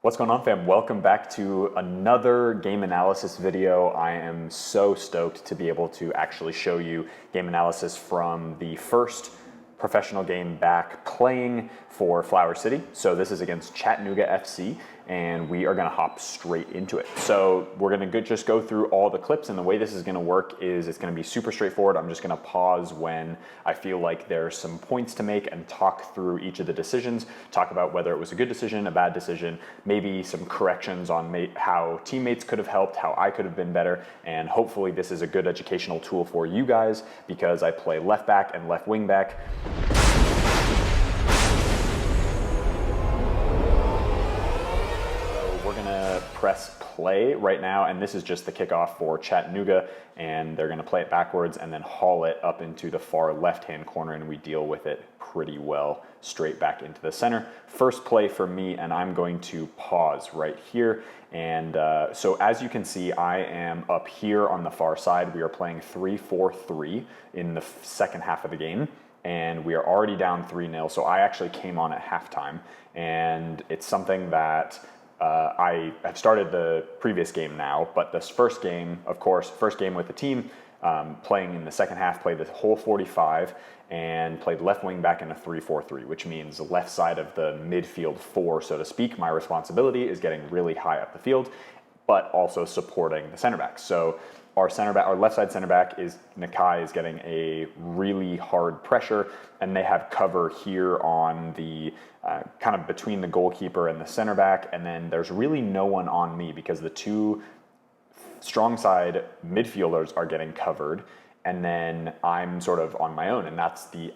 What's going on, fam? Welcome back to another game analysis video. I am so stoked to be able to actually show you game analysis from the first professional game back playing for Flower City. So this is against Chattanooga FC, and we are gonna hop straight into it. So we're gonna just go through all the clips, and the way this is gonna work is it's gonna be super straightforward. I'm just gonna pause when I feel like there's some points to make and talk through each of the decisions, talk about whether it was a good decision, a bad decision, maybe some corrections on how teammates could have helped, how I could have been better, and hopefully this is a good educational tool for you guys because I play left back and left wing back. We're gonna press play right now, and this is just the kickoff for Chattanooga, and they're gonna play it backwards and then haul it up into the far left-hand corner, and we deal with it pretty well straight back into the center. First play for me, and I'm going to pause right here. And so as you can see, I am up here on the far side. We are playing 3-4-3 in the second half of the game, and we are already down 3-0. So I actually came on at halftime, and it's something that I have started the previous game now, but this first game, of course, first game with the team, playing in the second half, played the whole 45 and played left wing back in a 3-4-3, which means the left side of the midfield four, so to speak. My responsibility is getting really high up the field, but also supporting the center back. So our left side center back is Nakai, is getting a really hard pressure, and they have cover here on the kind of between the goalkeeper and the center back, and then there's really no one on me because the two strong side midfielders are getting covered, and then I'm sort of on my own, and that's the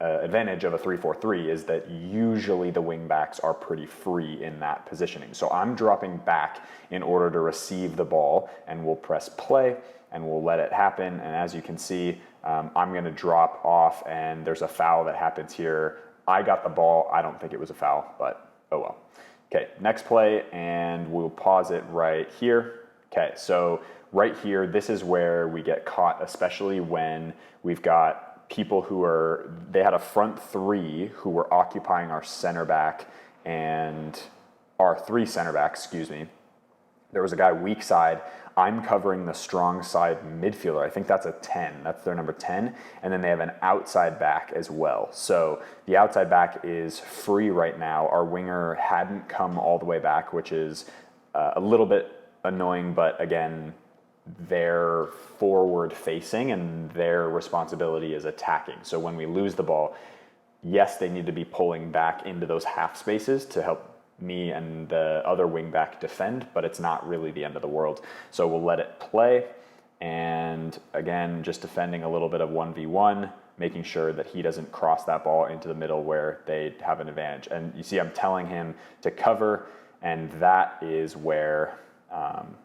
advantage of a 3-4-3 is that usually the wing backs are pretty free in that positioning. So I'm dropping back in order to receive the ball, and we'll press play and we'll let it happen. And as you can see, I'm gonna drop off, and there's a foul that happens here. I got the ball. I don't think it was a foul, but oh well. Okay, next play, and we'll pause it right here. Okay, so right here, this is where we get caught, especially when we've got people they had a front three who were occupying our center back and our three center backs, excuse me. There was a guy weak side. I'm covering the strong side midfielder. I think that's a 10. That's their number 10. And then they have an outside back as well. So the outside back is free right now. Our winger hadn't come all the way back, which is a little bit annoying, but again, they're forward facing and their responsibility is attacking. So when we lose the ball, yes, they need to be pulling back into those half spaces to help me and the other wing back defend, but it's not really the end of the world. So we'll let it play. And again, just defending a little bit of 1v1, making sure that he doesn't cross that ball into the middle where they have an advantage. And you see, I'm telling him to cover, and that is where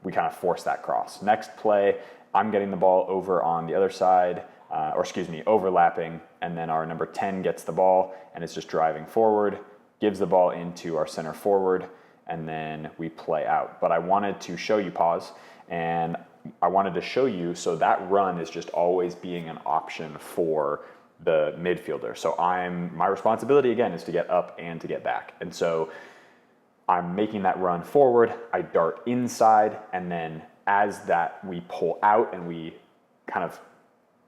we kind of force that cross. Next play, I'm getting the ball over on the other side, overlapping, and then our number 10 gets the ball, and it's just driving forward, gives the ball into our center forward, and then we play out. But I wanted to show you, pause, and I wanted to show you, so that run is just always being an option for the midfielder. So my responsibility again is to get up and to get back. And so I'm making that run forward, I dart inside, and then as that we pull out and we kind of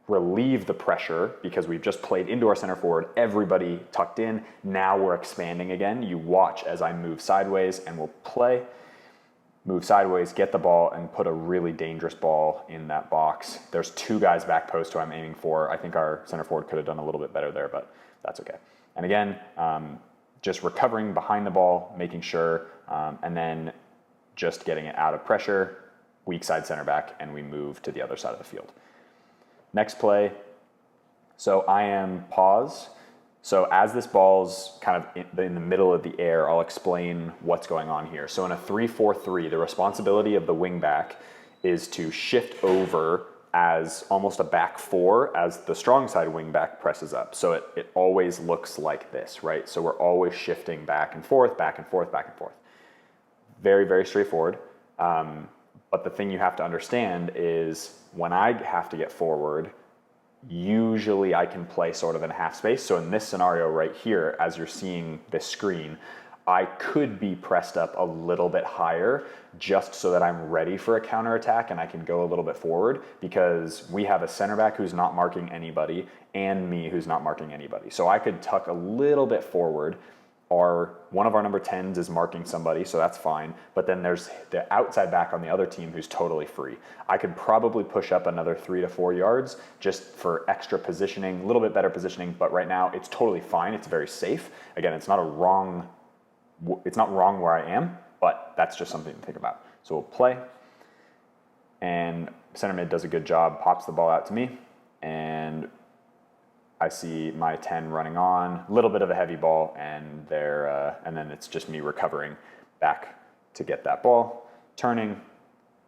relieve the pressure because we've just played into our center forward, everybody tucked in, now we're expanding again. You watch as I move sideways, and we'll play, move sideways, get the ball, and put a really dangerous ball in that box. There's two guys back post who I'm aiming for. I think our center forward could have done a little bit better there, but that's okay. And again, just recovering behind the ball, making sure, and then just getting it out of pressure, weak side center back, and we move to the other side of the field. Next play, so I am pause. So as this ball's kind of in the middle of the air, I'll explain what's going on here. So in a 3-4-3, the responsibility of the wing back is to shift over as almost a back four as the strong side wing back presses up. So it always looks like this, right? So we're always shifting back and forth, back and forth, back and forth. Very, very straightforward. But the thing you have to understand is when I have to get forward, usually I can play sort of in a half space. So in this scenario right here, as you're seeing this screen, I could be pressed up a little bit higher just so that I'm ready for a counterattack and I can go a little bit forward, because we have a center back who's not marking anybody and me who's not marking anybody. So I could tuck a little bit forward. One of our number 10s is marking somebody, so that's fine. But then there's the outside back on the other team who's totally free. I could probably push up another 3 to 4 yards just for extra positioning, a little bit better positioning. But right now it's totally fine. It's very safe. Again, it's not wrong where I am, but that's just something to think about. So we'll play, and center mid does a good job, pops the ball out to me, and I see my 10 running on, a little bit of a heavy ball, and then it's just me recovering back to get that ball, turning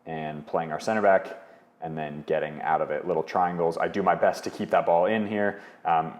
and playing our center back, and then getting out of it. Little triangles. I do my best to keep that ball in here.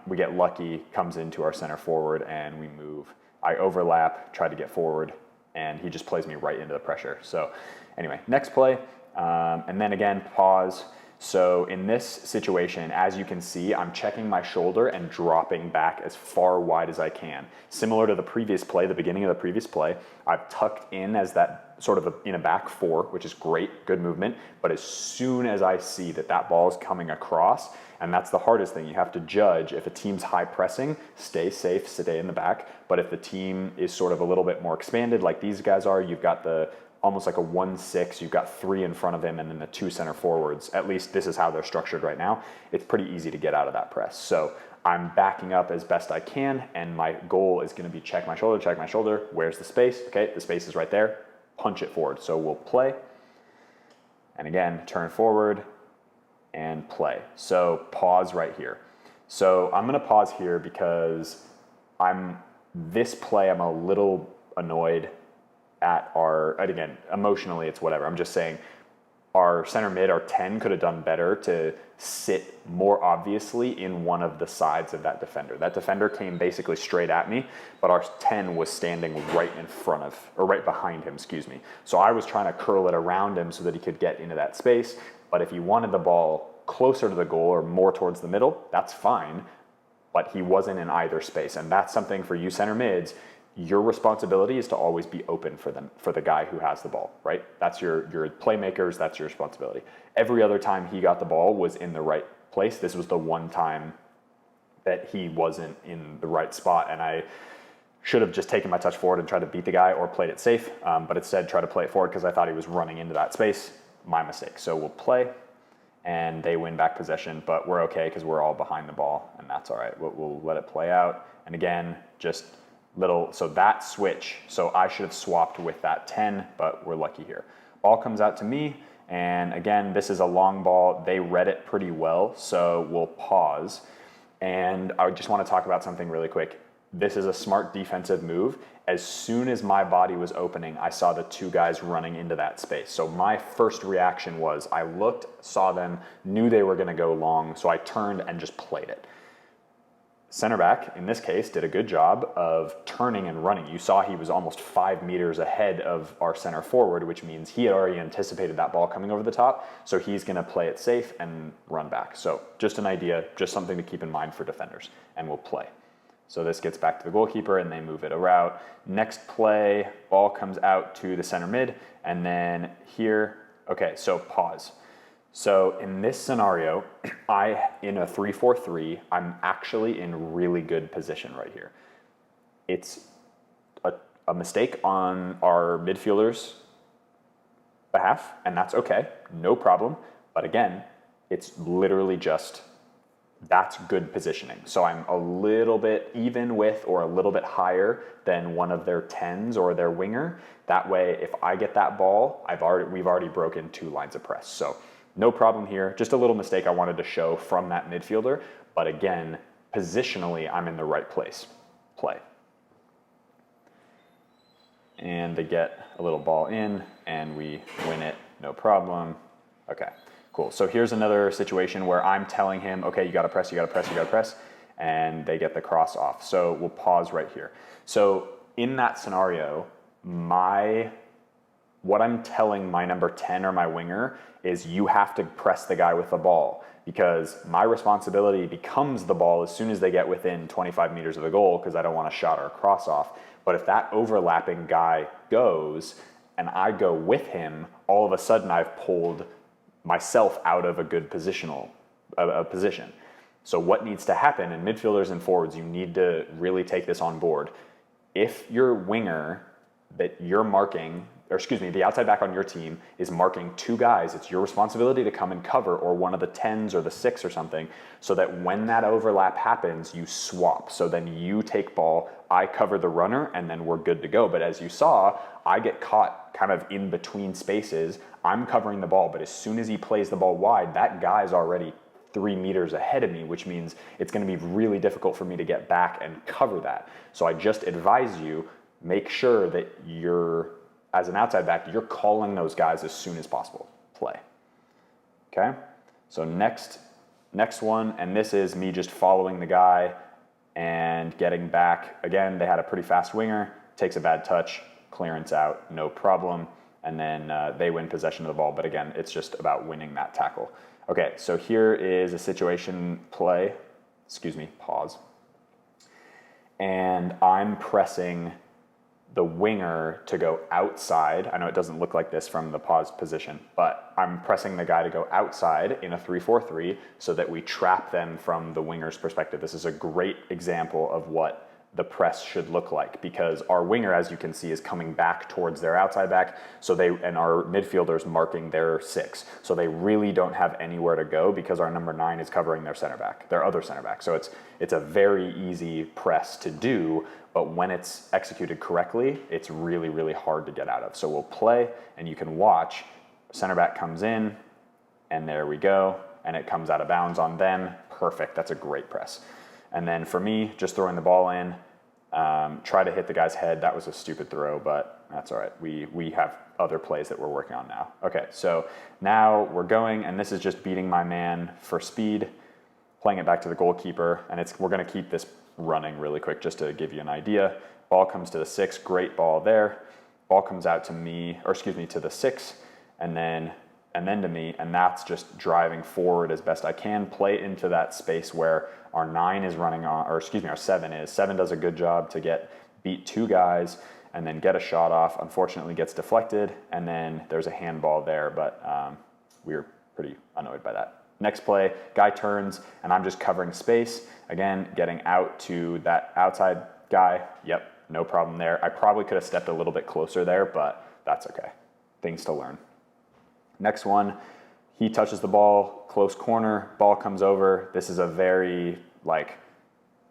We get lucky, comes into our center forward, and we move. I overlap, try to get forward, and he just plays me right into the pressure. So anyway, next play, and then again, pause. So in this situation, as you can see, I'm checking my shoulder and dropping back as far wide as I can. Similar to the previous play, the beginning of the previous play, I've tucked in as that sort of in a back four, which is great, good movement. But as soon as I see that that ball is coming across, and that's the hardest thing, you have to judge if a team's high pressing, stay safe, stay in the back. But if the team is sort of a little bit more expanded, like these guys are, you've got almost like a 1-6, you've got 3 in front of him and then the 2 center forwards. At least this is how they're structured right now. It's pretty easy to get out of that press. So I'm backing up as best I can, and my goal is gonna be check my shoulder, where's the space? Okay, the space is right there, punch it forward. So we'll play, and again, turn forward and play. So pause right here. So I'm gonna pause here because this play I'm a little annoyed at and again, emotionally it's whatever. I'm just saying our center mid, our 10, could have done better to sit more obviously in one of the sides of that defender. That defender came basically straight at me, but our 10 was standing right behind him, So I was trying to curl it around him so that he could get into that space. But if he wanted the ball closer to the goal or more towards the middle, that's fine. But he wasn't in either space. And that's something for you center mids. Your responsibility is to always be open for the guy who has the ball, right? That's your playmakers, that's your responsibility. Every other time he got the ball was in the right place. This was the one time that he wasn't in the right spot, and I should have just taken my touch forward and tried to beat the guy or played it safe, but instead tried to play it forward because I thought he was running into that space. My mistake. So we'll play, and they win back possession, but we're okay because we're all behind the ball, and that's all right. We'll let it play out. And again, so that switch, so I should have swapped with that 10, but we're lucky here. Ball comes out to me, and again, this is a long ball. They read it pretty well, so we'll pause. And I just want to talk about something really quick. This is a smart defensive move. As soon as my body was opening, I saw the 2 guys running into that space. So my first reaction was I looked, saw them, knew they were going to go long, so I turned and just played it. Center back, in this case, did a good job of turning and running. You saw he was almost 5 meters ahead of our center forward, which means he had already anticipated that ball coming over the top, so he's gonna play it safe and run back. So just an idea, just something to keep in mind for defenders, and we'll play. So this gets back to the goalkeeper, and they move it around. Next play, ball comes out to the center mid, and then here, okay, so pause. So in this scenario, in a 3-4-3, I'm actually in really good position right here. It's a mistake on our midfielders' behalf, and that's okay, no problem. But again, it's literally that's good positioning. So I'm a little bit even with or a little bit higher than one of their 10s or their winger. That way, if I get that ball, we've already broken 2 lines of press. So no problem here. Just a little mistake I wanted to show from that midfielder. But again, positionally, I'm in the right place. Play. And they get a little ball in, and we win it. No problem. Okay, cool. So here's another situation where I'm telling him, okay, you gotta press, and they get the cross off. So we'll pause right here. So in that scenario, my what I'm telling my number 10 or my winger is you have to press the guy with the ball, because my responsibility becomes the ball as soon as they get within 25 meters of the goal, because I don't want a shot or a cross off. But if that overlapping guy goes and I go with him, all of a sudden I've pulled myself out of a good position. So what needs to happen in midfielders and forwards, you need to really take this on board. If your winger that you're marking, the outside back on your team is marking two guys, it's your responsibility to come and cover, or one of the 10s or the 6 or something, so that when that overlap happens, you swap. So then you take ball, I cover the runner, and then we're good to go. But as you saw, I get caught kind of in between spaces. I'm covering the ball, but as soon as he plays the ball wide, that guy's already 3 meters ahead of me, which means it's going to be really difficult for me to get back and cover that. So I just advise you, make sure that as an outside back, you're calling those guys as soon as possible. Play. Okay? So next one, and this is me just following the guy and getting back. Again, they had a pretty fast winger, takes a bad touch, clearance out, no problem, and then they win possession of the ball. But again, it's just about winning that tackle. Okay, so here is a situation play. Pause. And I'm pressing the winger to go outside. I know it doesn't look like this from the pause position, but I'm pressing the guy to go outside in a 3-4-3 so that we trap them from the winger's perspective. This is a great example of what the press should look like, because our winger, as you can see, is coming back towards their outside back, and our midfielders marking their 6. So they really don't have anywhere to go, because our number 9 is covering their other center back. So it's a very easy press to do, but when it's executed correctly, it's really, really hard to get out of. So we'll play, and you can watch, center back comes in, and there we go, and it comes out of bounds on them. Perfect, that's a great press. And then for me, just throwing the ball in, try to hit the guy's head. That was a stupid throw, but that's all right. We have other plays that we're working on now. Okay, so now we're going, and this is just beating my man for speed, playing it back to the goalkeeper, and we're going to keep this running really quick just to give you an idea. Ball comes to the 6, great ball there. Ball comes out to me, to the 6, and then to me, and that's just driving forward as best I can, play into that space where our 9 is running on, our 7 is. 7 does a good job to beat 2 guys and then get a shot off. Unfortunately gets deflected, and then there's a handball there, but we were pretty annoyed by that. Next play, guy turns, and I'm just covering space. Again, getting out to that outside guy. Yep, no problem there. I probably could have stepped a little bit closer there, but that's okay. Things to learn. Next one, he touches the ball, close corner, ball comes over. This is a very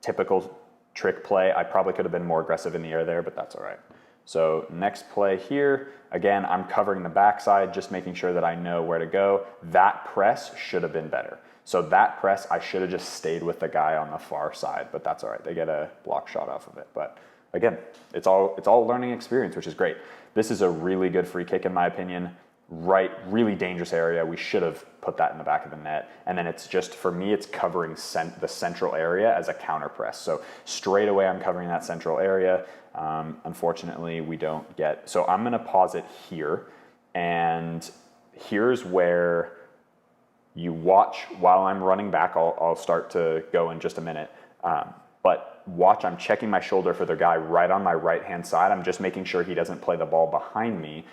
typical trick play. I probably could have been more aggressive in the air there, but that's all right. So next play here, again, I'm covering the backside, just making sure that I know where to go. That press should have been better. So that press, I should have just stayed with the guy on the far side, but that's all right. They get a block shot off of it. But again, it's all learning experience, which is great. This is a really good free kick in my opinion. Really dangerous area. We should have put that in the back of the net. And then it's just, for me, it's covering the central area as a counter press. So straight away, I'm covering that central area. Unfortunately, we don't get, so I'm going to pause it here. And here's where you watch while I'm running back. I'll start to go in just a minute. But watch, I'm checking my shoulder for the guy right on my right-hand side. I'm just making sure he doesn't play the ball behind me.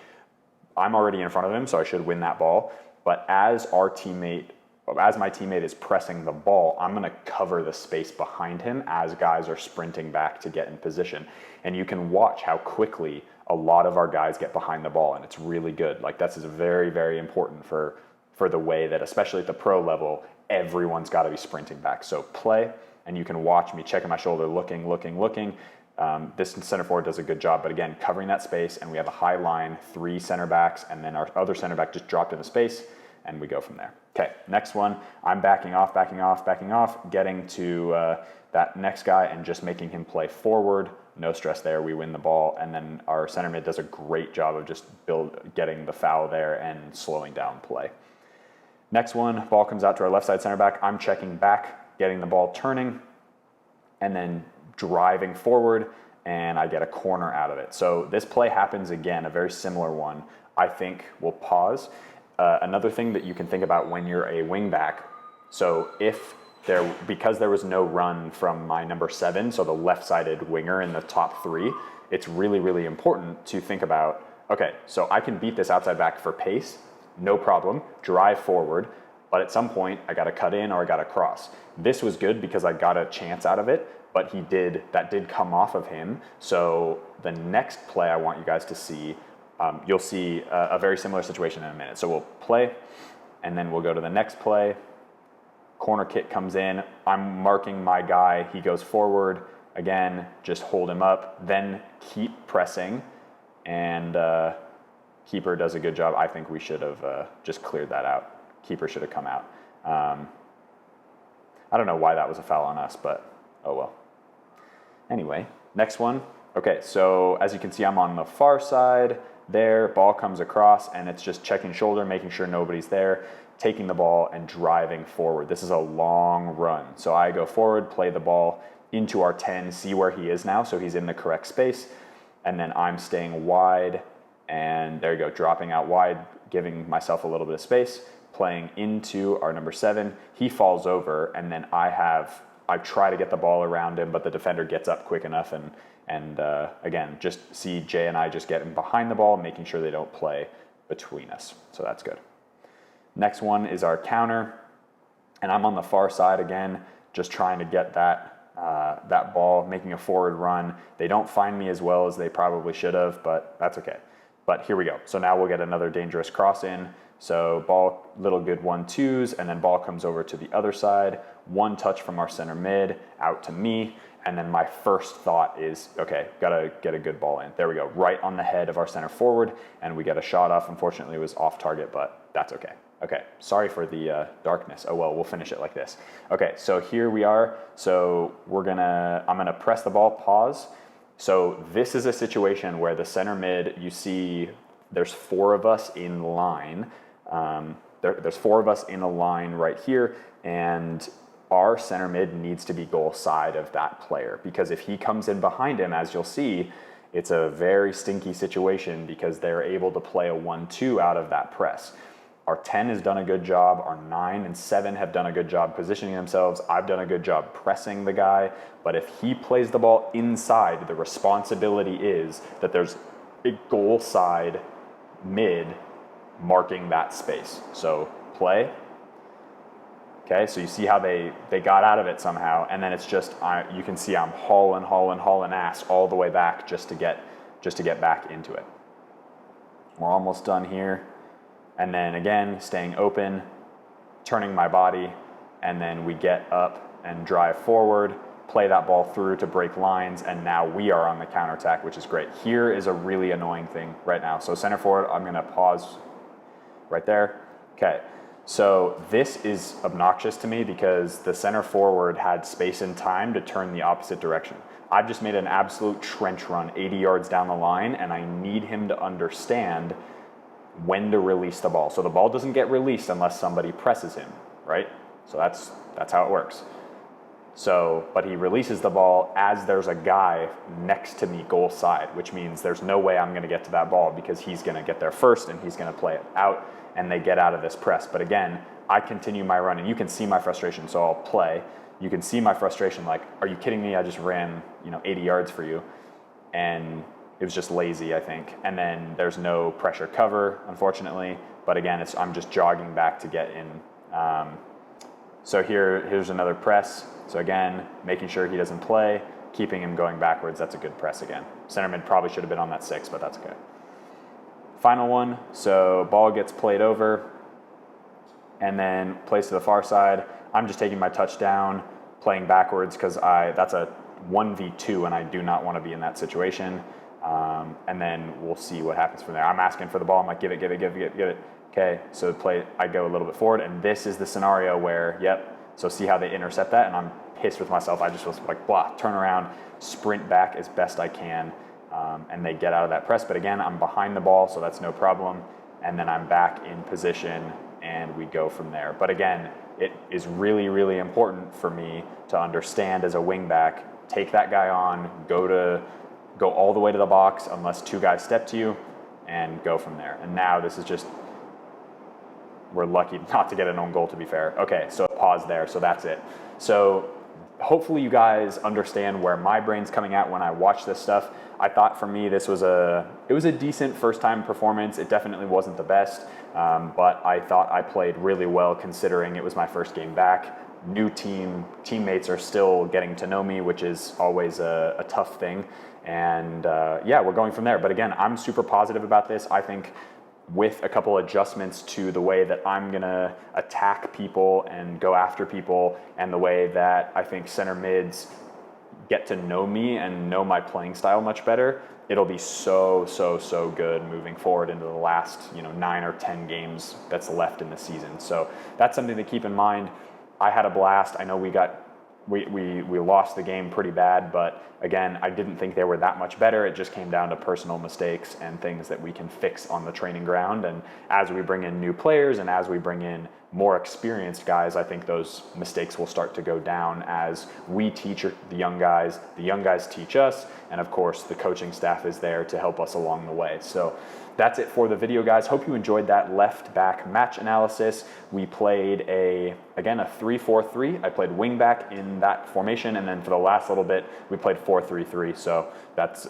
I'm already in front of him, so I should win that ball. But as my teammate is pressing the ball, I'm going to cover the space behind him as guys are sprinting back to get in position. And you can watch how quickly a lot of our guys get behind the ball, and it's really good. That's very, very important for the way that, especially at the pro level, everyone's got to be sprinting back. So play, and you can watch me checking my shoulder, looking. This center forward does a good job, but again, covering that space, and we have a high line, 3 center backs, and then our other center back just dropped into space, and we go from there. Okay, next one, I'm backing off, getting to that next guy and just making him play forward. No stress there, we win the ball, and then our center mid does a great job of just getting the foul there and slowing down play. Next one, ball comes out to our left side center back. I'm checking back, getting the ball turning, and then driving forward, and I get a corner out of it. So this play happens again, a very similar one. I think we'll pause. Another thing that you can think about when you're a wingback, so because there was no run from my number 7, so the left-sided winger in the top 3, it's really, really important to think about, okay, so I can beat this outside back for pace, no problem, drive forward, but at some point I got to cut in or I got to cross. This was good because I got a chance out of it, but that did come off of him. So the next play I want you guys to see, you'll see a very similar situation in a minute. So we'll play, and then we'll go to the next play. Corner kick comes in. I'm marking my guy. He goes forward. Again, just hold him up. Then keep pressing, and keeper does a good job. I think we should have just cleared that out. Keeper should have come out. I don't know why that was a foul on us, but oh well. Anyway, next one. Okay, so as you can see, I'm on the far side there. Ball comes across, and it's just checking shoulder, making sure nobody's there, taking the ball and driving forward. This is a long run. So I go forward, play the ball into our 10, see where he is now, so he's in the correct space, and then I'm staying wide, and there you go, dropping out wide, giving myself a little bit of space, playing into our number 7. He falls over, and then I try to get the ball around him, but the defender gets up quick enough, and again, just see Jay and I just getting behind the ball, making sure they don't play between us. So that's good. Next one is our counter, and I'm on the far side again, just trying to get that ball, making a forward run. They don't find me as well as they probably should have, but that's okay. But here we go. So now we'll get another dangerous cross in. So ball, little good 1-2s, and then ball comes over to the other side. One touch from our center mid out to me. And then my first thought is, okay, gotta get a good ball in. There we go, right on the head of our center forward, and we get a shot off. Unfortunately, it was off target, but that's okay. Okay, sorry for the darkness. Oh well, we'll finish it like this. Okay, so here we are. So I'm gonna press the ball, pause. So this is a situation where the center mid, you see there's 4 of us in line. There's 4 of us in a line right here, and our center mid needs to be goal side of that player, because if he comes in behind him, as you'll see, it's a very stinky situation because they're able to play a 1-2 out of that press. Our 10 has done a good job. Our 9 and 7 have done a good job positioning themselves. I've done a good job pressing the guy. But if he plays the ball inside, the responsibility is that there's a goal side mid marking that space. So play. Okay, so you see how they got out of it somehow, and then it's just you can see I'm hauling ass all the way back just to get back into it. We're almost done here. And then again, staying open, turning my body, and then we get up and drive forward, play that ball through to break lines, and now we are on the counterattack, which is great. Here is a really annoying thing right now. So center forward, I'm gonna pause right there. Okay, so this is obnoxious to me because the center forward had space and time to turn the opposite direction. I've just made an absolute trench run 80 yards down the line, and I need him to understand when to release the ball. So the ball doesn't get released unless somebody presses him, right? So that's how it works. So, but he releases the ball as there's a guy next to me goal side, which means there's no way I'm gonna get to that ball because he's gonna get there first and he's gonna play it out, and they get out of this press. But again, I continue my run, and you can see my frustration, so I'll play. You can see my frustration, like, are you kidding me? I just ran, 80 yards for you. And it was just lazy, I think. And then there's no pressure cover, unfortunately. But again, I'm just jogging back to get in. So here's another press. So again, making sure he doesn't play, keeping him going backwards. That's a good press again. Center mid probably should have been on that 6, but that's okay. Final one. So ball gets played over and then plays to the far side. I'm just taking my touchdown, playing backwards because that's a 1v2 and I do not want to be in that situation. And then we'll see what happens from there. I'm asking for the ball. I'm like, give it. Okay, so I go a little bit forward, and this is the scenario where, so see how they intercept that, and I'm pissed with myself. I just was like, blah, turn around, sprint back as best I can, and they get out of that press. But again, I'm behind the ball, so that's no problem. And then I'm back in position, and we go from there. But again, it is really, really important for me to understand as a wing back, take that guy on, go to go all the way to the box unless two guys step to you, and go from there. And now this is just, we're lucky not to get an own goal, to be fair. Okay, so pause there, so that's it. So hopefully you guys understand where my brain's coming at when I watch this stuff. I thought for me this was a decent first time performance. It definitely wasn't the best, but I thought I played really well considering it was my first game back. New teammates are still getting to know me, which is always a tough thing. And yeah, we're going from there. But again, I'm super positive about this. I think with a couple adjustments to the way that I'm gonna attack people and go after people, and the way that I think center mids get to know me and know my playing style much better, it'll be so good moving forward into the last 9 or 10 games that's left in the season. So that's something to keep in mind. I had a blast. I know we lost the game pretty bad, but again, I didn't think they were that much better. It just came down to personal mistakes and things that we can fix on the training ground. And as we bring in new players and as we bring in more experienced guys, I think those mistakes will start to go down as we teach the young guys teach us, and of course the coaching staff is there to help us along the way. So that's it for the video, guys. Hope you enjoyed that left back match analysis. We played again a 3-4-3. I played wing back in that formation, and then for the last little bit we played 4-3-3. So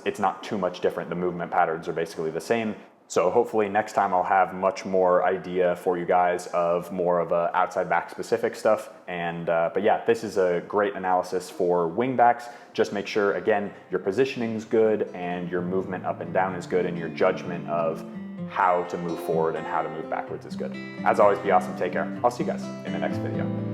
it's not too much different. The movement patterns are basically the same. So hopefully next time I'll have much more idea for you guys of more of a outside back specific stuff. And but yeah, this is a great analysis for wing backs. Just make sure, again, your positioning is good and your movement up and down is good, and your judgment of how to move forward and how to move backwards is good. As always, be awesome. Take care. I'll see you guys in the next video.